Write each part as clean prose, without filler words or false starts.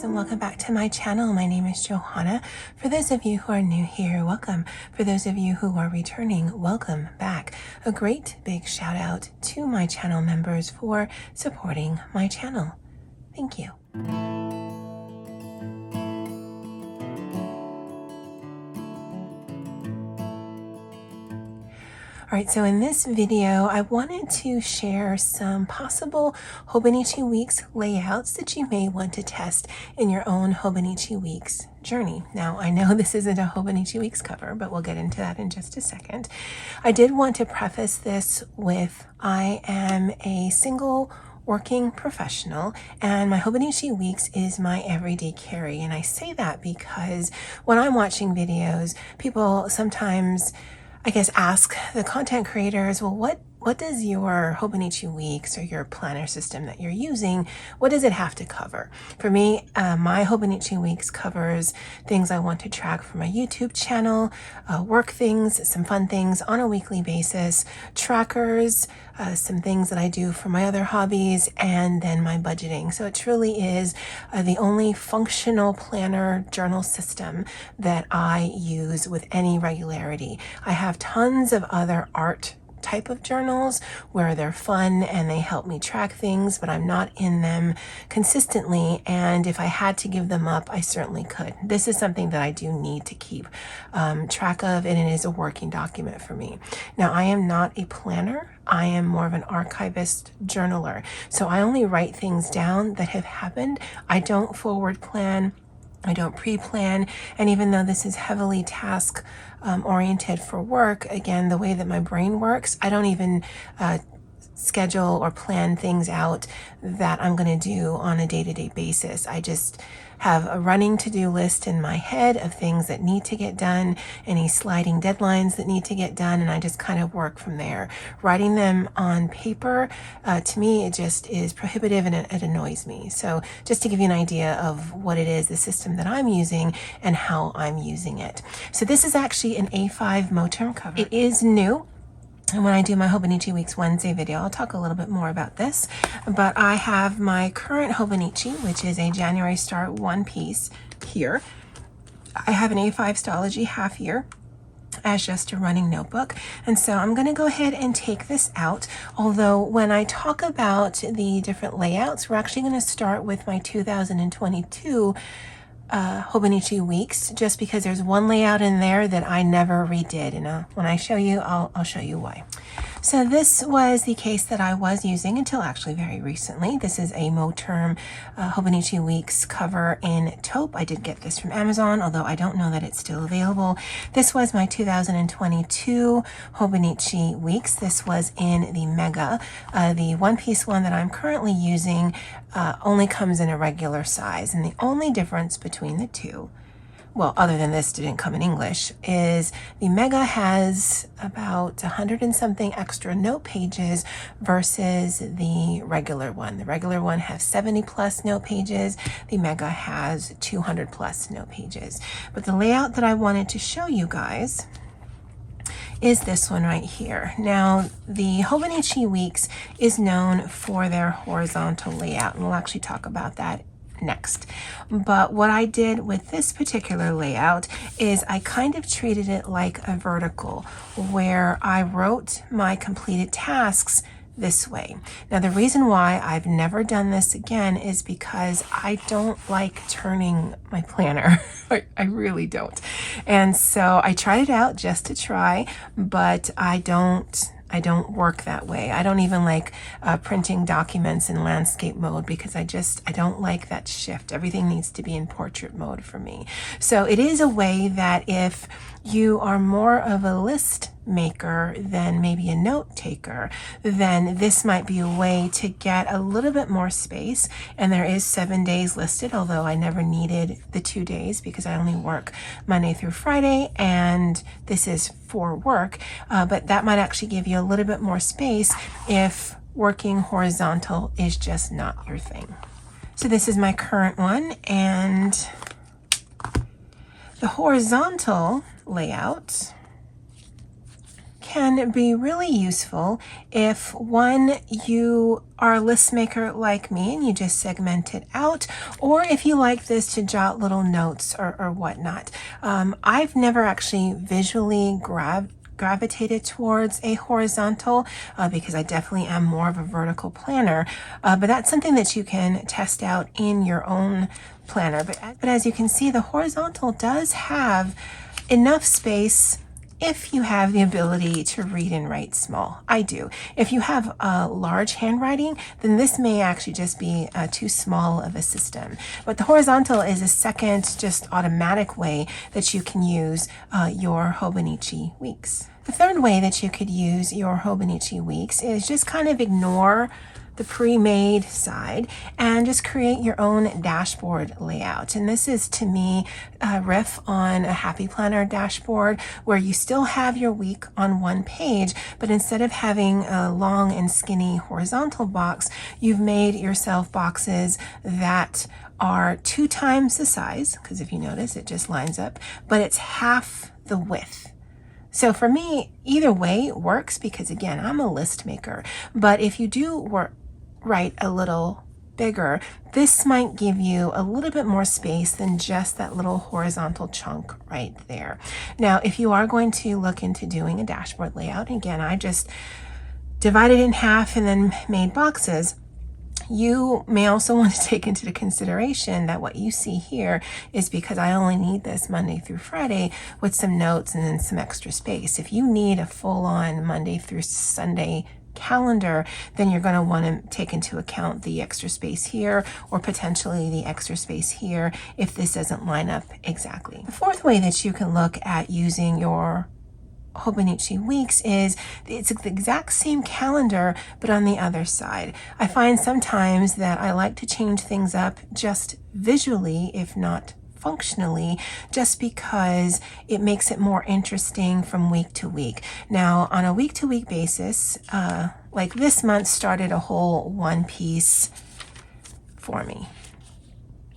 guys, and welcome back to my channel. My name is Johanna. For those of you who are new here, welcome. For those of you who are returning, welcome back. A great big shout out to my channel members for supporting my channel. Thank you. All right, so in this video, I wanted to share some possible Hobonichi Weeks layouts that you may want to test in your own Hobonichi Weeks journey. Now, I know this isn't a Hobonichi Weeks cover, but we'll get into that in just a second. I did want to preface this with I am a single working professional, and my Hobonichi Weeks is my everyday carry. And I say that because when I'm watching videos, people sometimes ask the content creators, well, what does your Hobonichi Weeks or your planner system that you're using, what does it have to cover? For me, my Hobonichi Weeks covers things I want to track for my YouTube channel, work things, some fun things on a weekly basis, trackers, some things that I do for my other hobbies, and then my budgeting. So it truly is the only functional planner journal system that I use with any regularity. I have tons of other art type of journals where they're fun and they help me track things, but I'm not in them consistently. And if I had to give them up, I certainly could. This is something that I do need to keep track of, and it is a working document for me. Now, I am not a planner. I am more of an archivist journaler. So I only write things down that have happened. I don't forward plan. I don't pre-plan, and even though this is heavily task oriented for work, again, the way that my brain works, I don't even schedule or plan things out that I'm going to do on a day-to-day basis. I just have a running to-do list in my head of things that need to get done, any sliding deadlines that need to get done, and I just kind of work from there. Writing them on paper, to me, it just is prohibitive and it annoys me. So just to give you an idea of what it is, the system that I'm using and how I'm using it. So this is actually an A5 Moterm cover. It is new. And when I do my Hobonichi Weeks Wednesday video, I'll talk a little bit more about this. But I have my current Hobonichi, which is a January Start one piece here. I have an A5 Stalogy half year as just a running notebook. And so I'm going to go ahead and take this out. Although when I talk about the different layouts, we're actually going to start with my 2022 Hobonichi Weeks, just because there's one layout in there that I never redid, and when I show you, I'll show you why. So this was the case that I was using until actually very recently. This is a Moterm Hobonichi Weeks cover in taupe. I did get this from Amazon, although I don't know that it's still available. This was my 2022 Hobonichi Weeks. This was in the Mega. The one-piece one that I'm currently using only comes in a regular size, and the only difference between the two, well, other than this didn't come in English, is the Mega has about 100 and something extra note pages versus the regular one. The regular one has 70 plus note pages. The Mega has 200 plus note pages. But the layout that I wanted to show you guys is this one right here. Now, the Hobonichi Weeks is known for their horizontal layout, and we'll actually talk about that next. But what I did with this particular layout is I kind of treated it like a vertical, where I wrote my completed tasks this way. Now, the reason why I've never done this again is because I don't like turning my planner. I really don't. And so I tried it out just to try, but I don't work that way. I don't even like printing documents in landscape mode because I don't like that shift. Everything needs to be in portrait mode for me. So it is a way that if you are more of a list maker than maybe a note taker, then this might be a way to get a little bit more space. And there is 7 days listed, although I never needed the 2 days because I only work Monday through Friday, and this is for work. But that might actually give you a little bit more space if working horizontal is just not your thing. So this is my current one, and the horizontal layout can be really useful if, one, you are a list maker like me and you just segment it out, or if you like this to jot little notes or whatnot. I've never actually visually gravitated towards a horizontal because I definitely am more of a vertical planner, but that's something that you can test out in your own planner. But as you can see, the horizontal does have enough space if you have the ability to read and write small. I do. If you have large handwriting, then this may actually just be too small of a system. But the horizontal is a second, just automatic way that you can use your Hobonichi Weeks. The third way that you could use your Hobonichi Weeks is just kind of ignore the pre-made side and just create your own dashboard layout. And this is, to me, a riff on a Happy Planner dashboard where you still have your week on one page, but instead of having a long and skinny horizontal box, you've made yourself boxes that are 2 times the size, because if you notice, it just lines up, but it's half the width. So for me, either way works because, again, I'm a list maker. But if you do write a little bigger, this might give you a little bit more space than just that little horizontal chunk right there. Now, if you are going to look into doing a dashboard layout, again, I just divided in half and then made boxes. You may also want to take into consideration that what you see here is because I only need this Monday through Friday with some notes and then some extra space. If you need a full-on Monday through Sunday calendar, then you're going to want to take into account the extra space here or potentially the extra space here if this doesn't line up exactly. The fourth way that you can look at using your Hobonichi Weeks is it's the exact same calendar but on the other side. I find sometimes that I like to change things up just visually, if not functionally, just because it makes it more interesting from week to week. Now, on a week-to-week basis, like this month started a whole one piece for me.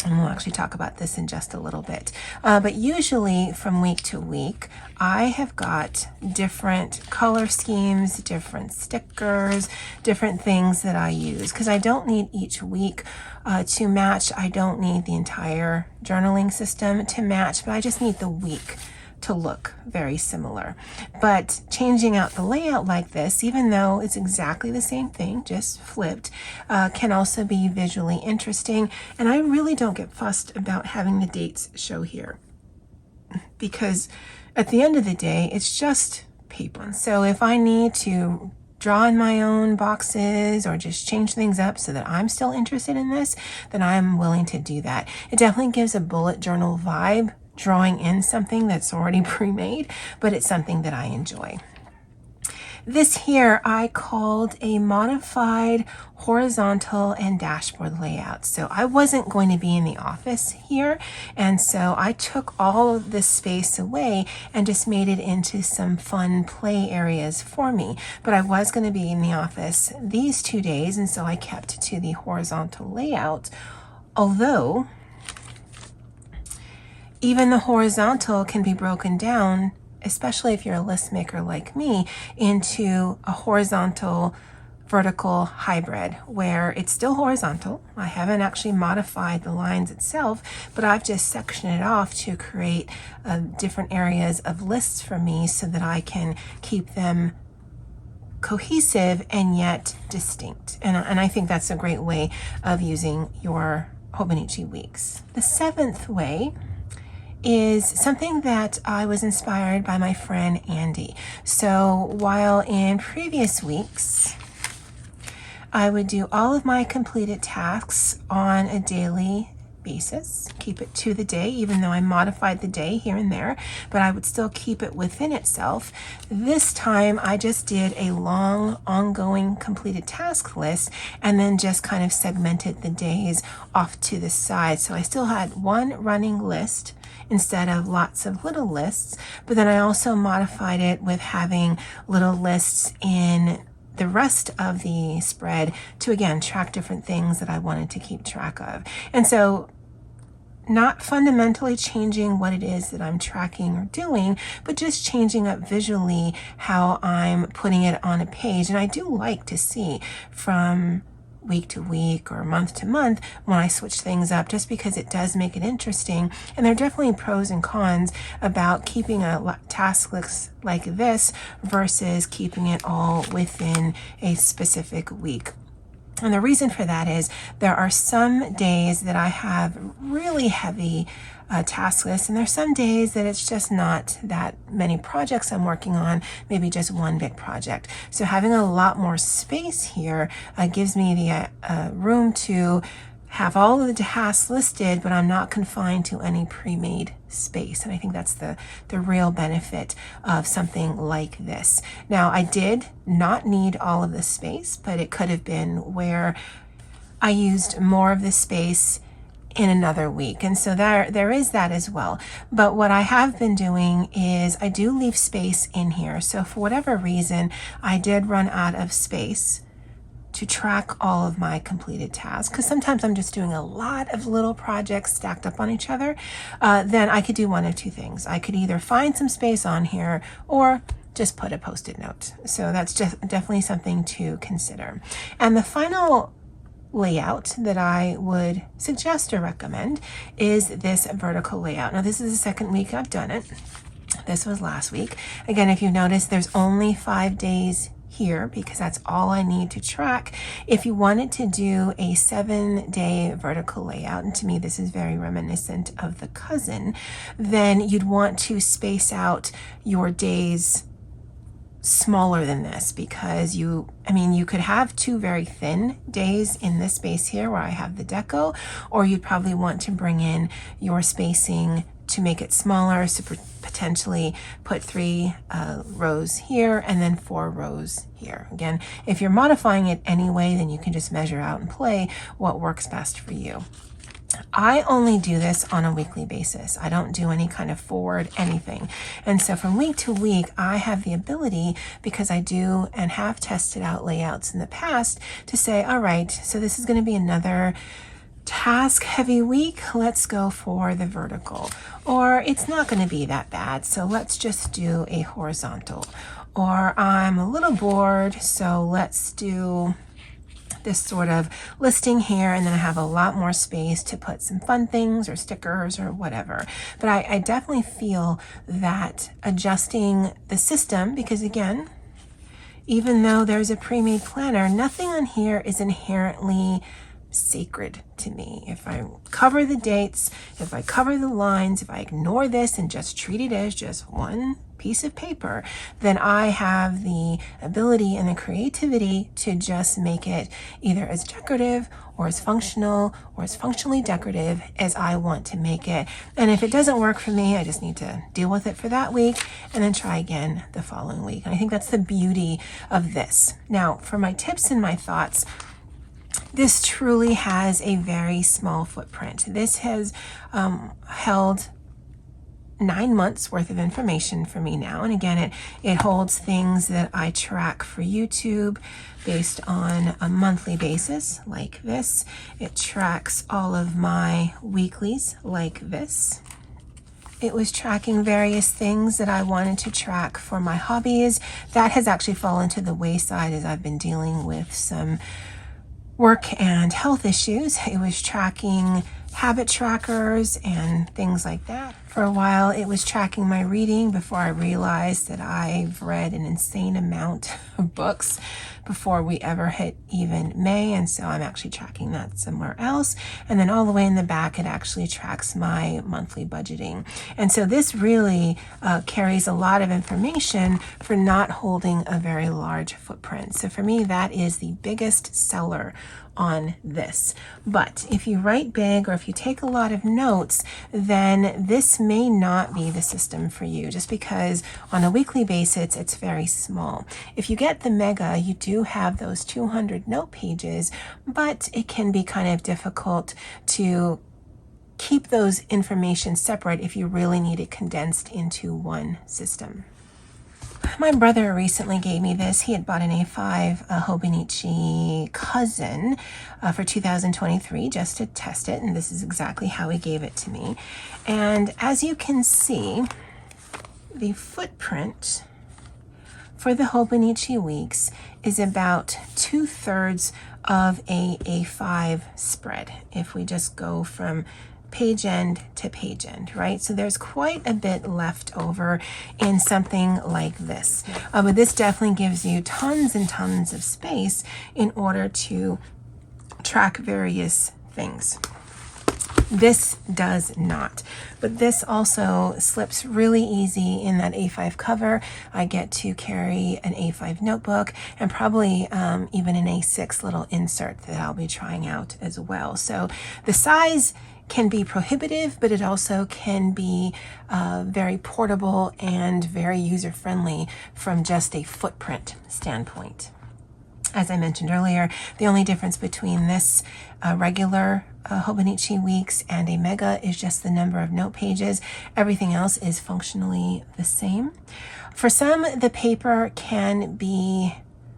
And we'll actually talk about this in just a little bit. But usually from week to week, I have got different color schemes, different stickers, different things that I use because I don't need each week to match. I don't need the entire journaling system to match, but I just need the week to look very similar. But changing out the layout like this, even though it's exactly the same thing, just flipped, can also be visually interesting. And I really don't get fussed about having the dates show here because at the end of the day, it's just paper. So if I need to draw in my own boxes or just change things up so that I'm still interested in this, then I'm willing to do that. It definitely gives a bullet journal vibe, drawing in something that's already pre-made, but it's something that I enjoy. This here I called a modified horizontal and dashboard layout. So I wasn't going to be in the office here, and so I took all of this space away and just made it into some fun play areas for me. But I was going to be in the office these 2 days, and so I kept to the horizontal layout, although even the horizontal can be broken down, especially if you're a list maker like me, into a horizontal vertical hybrid where it's still horizontal. I haven't actually modified the lines itself, but I've just sectioned it off to create different areas of lists for me so that I can keep them cohesive and yet distinct. And I think that's a great way of using your Hobonichi Weeks. The seventh way is something that I was inspired by my friend Andy. So while in previous weeks, I would do all of my completed tasks on a daily basis, keep it to the day, even though I modified the day here and there, but I would still keep it within itself. This time I just did a long ongoing completed task list and then just kind of segmented the days off to the side. So I still had one running list instead of lots of little lists, but then I also modified it with having little lists in the rest of the spread to, again, track different things that I wanted to keep track of. And so not fundamentally changing what it is that I'm tracking or doing, but just changing up visually how I'm putting it on a page. And I do like to see from week to week or month to month when I switch things up, just because it does make it interesting. And there are definitely pros and cons about keeping a task list like this versus keeping it all within a specific week. And the reason for that is there are some days that I have really heavy task lists, and there's some days that it's just not that many projects I'm working on, maybe just one big project. So having a lot more space here gives me the room to have all of the tasks listed, but I'm not confined to any pre-made space. And I think that's the real benefit of something like this. Now, I did not need all of the space, but it could have been where I used more of the space in another week. And so there is that as well. But what I have been doing is I do leave space in here. So for whatever reason, I did run out of space to track all of my completed tasks, because sometimes I'm just doing a lot of little projects stacked up on each other, then I could do one of two things. I could either find some space on here or just put a post-it note. So that's just definitely something to consider. And the final layout that I would suggest or recommend is this vertical layout. Now, this is the second week I've done it. This was last week. Again, if you notice, there's only 5 days here because that's all I need to track. If you wanted to do a 7-day vertical layout, and to me this is very reminiscent of the cousin, then you'd want to space out your days smaller than this, because you could have 2 very thin days in this space here where I have the deco, or you'd probably want to bring in your spacing to make it smaller, so potentially put 3 rows here and then 4 rows here. Again, if you're modifying it anyway, then you can just measure out and play what works best for you. I only do this on a weekly basis. I don't do any kind of forward anything. And so from week to week, I have the ability, because I do and have tested out layouts in the past, to say, all right, so this is going to be another task heavy week. Let's go for the vertical. Or it's not going to be that bad, so let's just do a horizontal. Or I'm a little bored, so let's do this sort of listing here, and then I have a lot more space to put some fun things or stickers or whatever. But I definitely feel that adjusting the system, because again, even though there's a pre-made planner, nothing on here is inherently sacred to me. If I cover the dates, if I cover the lines, if I ignore this and just treat it as just one piece of paper, then I have the ability and the creativity to just make it either as decorative or as functional or as functionally decorative as I want to make it. And if it doesn't work for me, I just need to deal with it for that week and then try again the following week. And I think that's the beauty of this. Now, for my tips and my thoughts, this truly has a very small footprint. This has held 9 months worth of information for me now. And again, it holds things that I track for YouTube based on a monthly basis like this. It tracks all of my weeklies like this. It was tracking various things that I wanted to track for my hobbies. That has actually fallen to the wayside as I've been dealing with some work and health issues. It was tracking habit trackers and things like that. For a while, it was tracking my reading before I realized that I've read an insane amount of books before we ever hit even May. And so I'm actually tracking that somewhere else. And then all the way in the back, it actually tracks my monthly budgeting. And so this really carries a lot of information for not holding a very large footprint. So for me, that is the biggest seller on this. But if you write big or if you take a lot of notes, then this may not be the system for you, just because on a weekly basis it's very small. If you get the mega, you do have those 200 note pages, but it can be kind of difficult to keep those information separate if you really need it condensed into one system. My brother recently gave me this. He had bought an A5 Hobonichi Cousin for 2023 just to test it, and this is exactly how he gave it to me. And as you can see, the footprint for the Hobonichi Weeks is about 2/3 of a A5 spread. If we just go from page end to page end, right? So there's quite a bit left over in something like this. But this definitely gives you tons and tons of space in order to track various things. This does not, but this also slips really easy in that A5 cover. I get to carry an A5 notebook and probably even an A6 little insert that I'll be trying out as well. So the size can be prohibitive, but it also can be very portable and very user-friendly from just a footprint standpoint. As I mentioned earlier, the only difference between this regular Hobonichi Weeks and a Mega is just the number of note pages. Everything else is functionally the same. For some, the paper can be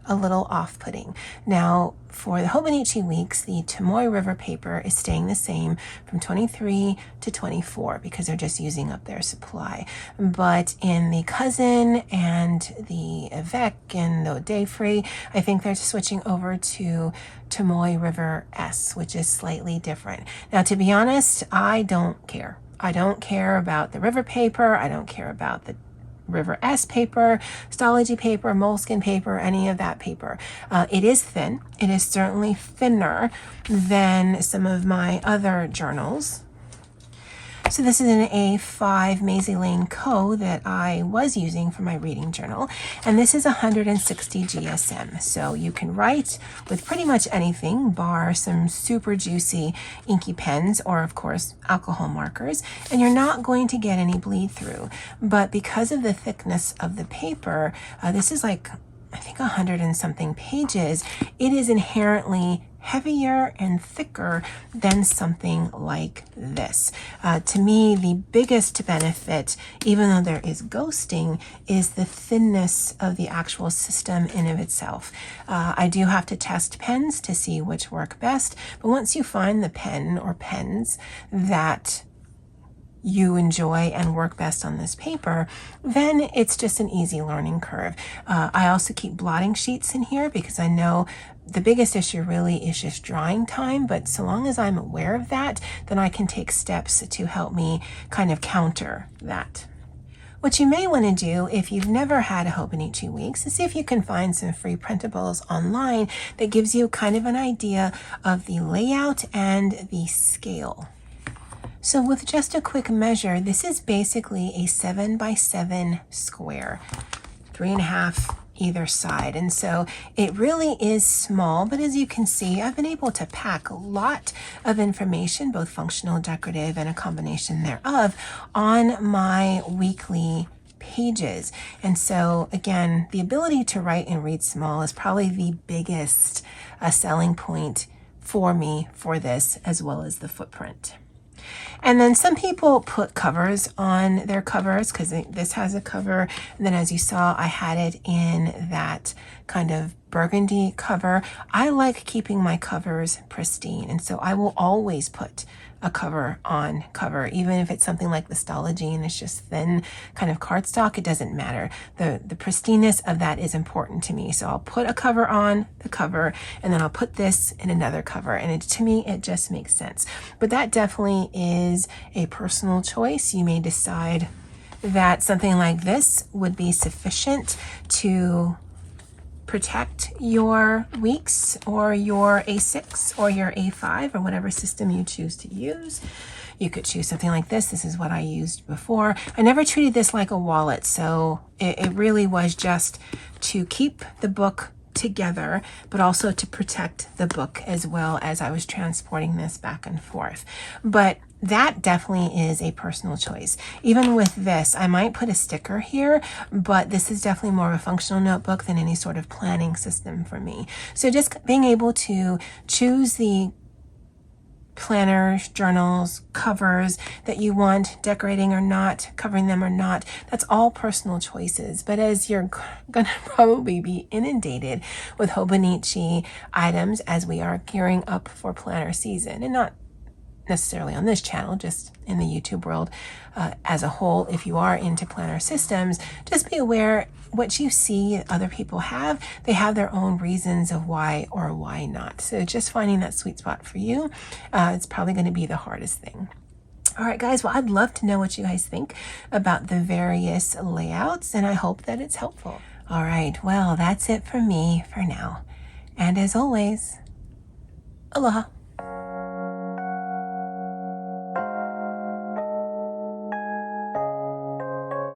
a little off-putting. Now, for the Hobonichi Weeks, the Tomoe River paper is staying the same from 23 to 24 because they're just using up their supply. But in the Cousin and the Avec and the Day Free, I think they're switching over to Tomoe River S, which is slightly different. Now, to be honest, I don't care. I don't care about the river paper. I don't care about the River S paper, Stology paper, moleskin paper, any of that paper. It is thin. It is certainly thinner than some of my other journals. So this is an A5 Maisie Lane Co. that I was using for my reading journal, and this is 160 GSM. So you can write with pretty much anything, bar some super juicy inky pens or, of course, alcohol markers, and you're not going to get any bleed through. But because of the thickness of the paper, this is like, I think 100 and something pages, it is inherently heavier and thicker than something like this. To me, the biggest benefit, even though there is ghosting, is the thinness of the actual system in of itself. I do have to test pens to see which work best, but once you find the pen or pens that you enjoy and work best on this paper, then it's just an easy learning curve. I also keep blotting sheets in here because I know the biggest issue really is just drying time, but so long as I'm aware of that, then I can take steps to help me kind of counter that. What you may want to do if you've never had a Hobonichi Weeks is see if you can find some free printables online that gives you kind of an idea of the layout and the scale. So with just a quick measure, this is basically a 7 by 7 square, 3.5 either side. And so it really is small, but as you can see, I've been able to pack a lot of information, both functional, decorative, and a combination thereof on my weekly pages. And so again, the ability to write and read small is probably the biggest selling point for me for this, as well as the footprint. And then some people put covers on their covers because this has a cover. And then as you saw, I had it in that kind of burgundy cover. I like keeping my covers pristine. And so I will always put a cover on cover, even if it's something like the Stology and it's just thin kind of cardstock, it doesn't matter. The pristineness of that is important to me. So I'll put a cover on the cover and then I'll put this in another cover. And to me, it just makes sense. But that definitely is a personal choice. You may decide that something like this would be sufficient to protect your weeks or your A6 or your A5 or whatever system you choose to use. You could choose something like this. This is what I used before. I never treated this like a wallet, so it really was just to keep the book together, but also to protect the book as well as I was transporting this back and forth. But that definitely is a personal choice. Even with this, I might put a sticker here, but this is definitely more of a functional notebook than any sort of planning system for me. So just being able to choose the planners, journals, covers that you want decorating or not, covering them or not. That's all personal choices. But as you're gonna probably be inundated with Hobonichi items as we are gearing up for planner season, and not necessarily on this channel, just in the YouTube world as a whole. If you are into planner systems, just be aware what you see other people have, they have their own reasons of why or why not. So just finding that sweet spot for you, it's probably going to be the hardest thing. All right, guys, well, I'd love to know what you guys think about the various layouts, and I hope that it's helpful. All right, well, that's it for me for now. And as always, aloha.